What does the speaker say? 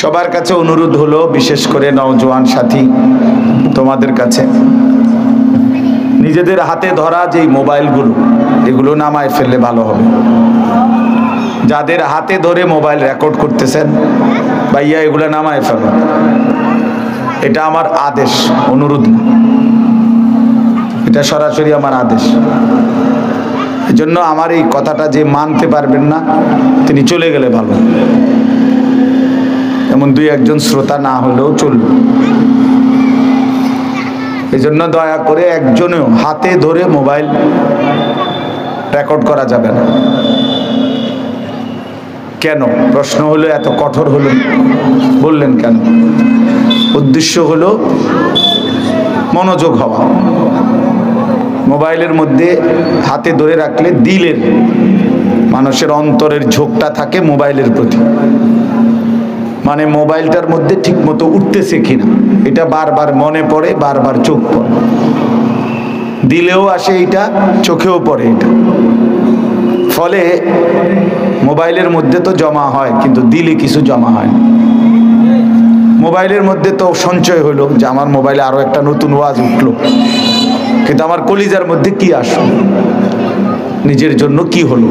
সবার কাছে অনুরোধ হলো, বিশেষ করে নওজোয়ান সাথী তোমাদের কাছে, নিজেদের হাতে ধরা যেই মোবাইলগুলো, এগুলো নামায় ফেললে ভালো হবে। যাদের হাতে ধরে মোবাইল রেকর্ড করতেছেন ভাইয়া, এগুলো নামায় ফেলো। এটা আমার আদেশ, অনুরোধ না, এটা সরাসরি আমার আদেশ। এজন্য আমার এই কথাটা যে মানতে পারবেন না তিনি চলে গেলে ভালো, এমন দুই একজন শ্রোতা না হলেও চলবে। এজন্য দয়া করে একজনেও হাতে ধরে মোবাইল রেকর্ড করা যাবে না। কেন? প্রশ্ন হলো, এত কঠোর হলো বললেন কেন? উদ্দেশ্য হলো মনোযোগ হওয়া। মোবাইলের মধ্যে হাতে ধরে রাখলে দিলের, মানুষের অন্তরের ঝোঁকটা থাকে মোবাইলের প্রতি, মানে মোবাইলটার মধ্যে ঠিক মতো উঠতেছে কিনা এটা বারবার মনে পড়ে, বারবার চোখ পড়ে, দিলেও আসে এটা, চোখেও পড়ে এটা। ফলে মোবাইলের মধ্যে তো জমা হয় কিন্তু দিলে কিছু জমা হয় না। মোবাইলের মধ্যে তো সঞ্চয় হলো যে আমার মোবাইলে আরো একটা নতুন ওয়াজ উঠলো, কিন্তু আমার কলিজার মধ্যে কি আসলো, নিজের জন্য কি হলো,